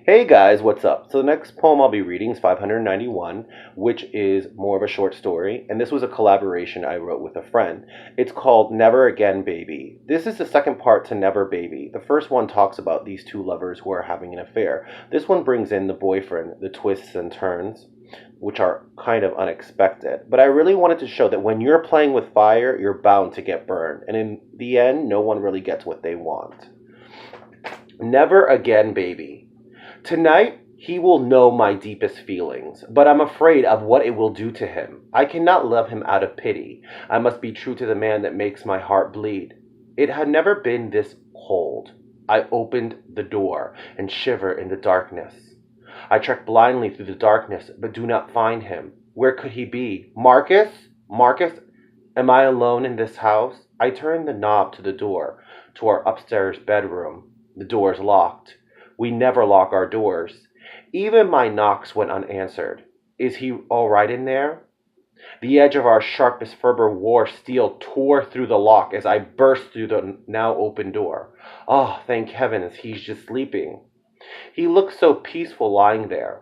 Hey guys, what's up? So the next poem I'll be reading is 591, which is more of a short story, and this was a collaboration I wrote with a friend. It's called Never Again Baby. This is the second part to Never Baby. The first one talks about these two lovers who are having an affair. This one brings in the boyfriend, the twists and turns, which are kind of unexpected. But I really wanted to show that when you're playing with fire, you're bound to get burned, and in the end, no one really gets what they want. Never again, baby. Tonight, he will know my deepest feelings, but I'm afraid of what it will do to him. I cannot love him out of pity. I must be true to the man that makes my heart bleed. It had never been this cold. I opened the door and shiver in the darkness. I trek blindly through the darkness, but do not find him. Where could he be? Marcus? Marcus? Am I alone in this house? I turn the knob to the door, to our upstairs bedroom. The door is locked. We never lock our doors. Even my knocks went unanswered. Is he all right in there? The edge of our sharpest ferber war steel tore through the lock as I burst through the now open door. Oh, thank heavens, he's just sleeping. He looks so peaceful lying there.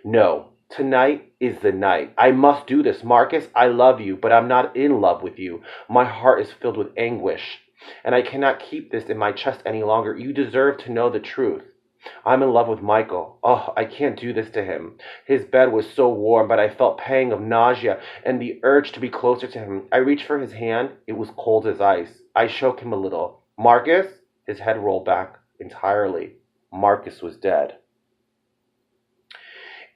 No, tonight is the night. I must do this, Marcus. I love you, but I'm not in love with you. My heart is filled with anguish, and I cannot keep this in my chest any longer. You deserve to know the truth. I'm in love with Michael. Oh, I can't do this to him. His bed was so warm, but I felt pang of nausea and the urge to be closer to him. I reached for his hand. It was cold as ice. I shook him a little. Marcus? His head rolled back entirely. Marcus was dead.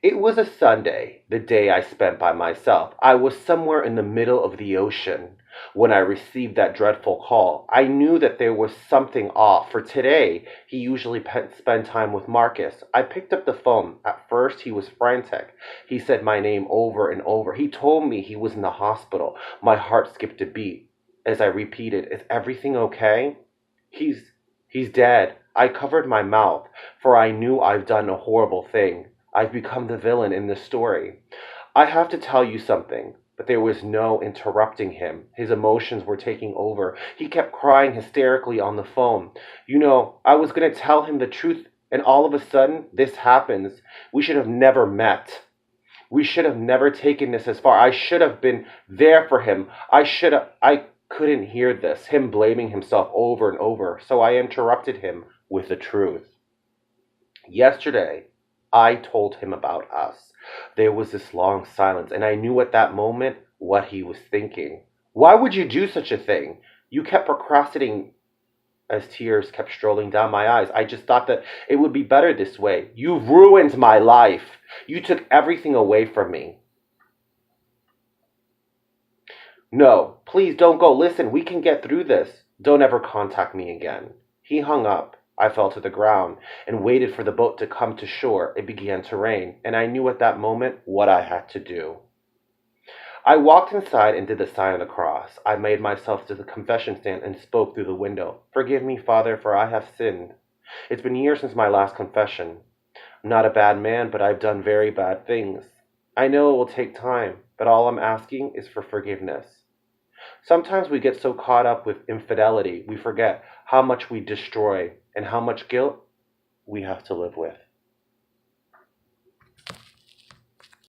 It was a Sunday, the day I spent by myself. I was somewhere in the middle of the ocean when I received that dreadful call. I knew that there was something off, for today he usually spent time with Marcus. I picked up the phone. At first he was frantic. He said my name over and over. He told me he was in the hospital. My heart skipped a beat as I repeated, "Is everything okay?" He's dead. I covered my mouth, for I knew I've done a horrible thing. I've become the villain in this story. I have to tell you something. But there was no interrupting him. His emotions were taking over. He kept crying hysterically on the phone. I was going to tell him the truth, and all of a sudden, this happens. We should have never met. We should have never taken this as far. I should have been there for him. I couldn't hear this, him blaming himself over and over. So I interrupted him with the truth. Yesterday, I told him about us. There was this long silence, and I knew at that moment what he was thinking. Why would you do such a thing? You kept procrastinating as tears kept strolling down my eyes. I just thought that it would be better this way. You ruined my life. You took everything away from me. No, please don't go. Listen, we can get through this. Don't ever contact me again. He hung up. I fell to the ground and waited for the boat to come to shore. It began to rain, and I knew at that moment what I had to do. I walked inside and did the sign of the cross. I made myself to the confession stand and spoke through the window. Forgive me, Father, for I have sinned. It's been years since my last confession. I'm not a bad man, but I've done very bad things. I know it will take time, but all I'm asking is for forgiveness. Sometimes we get so caught up with infidelity, we forget how much we destroy and how much guilt we have to live with.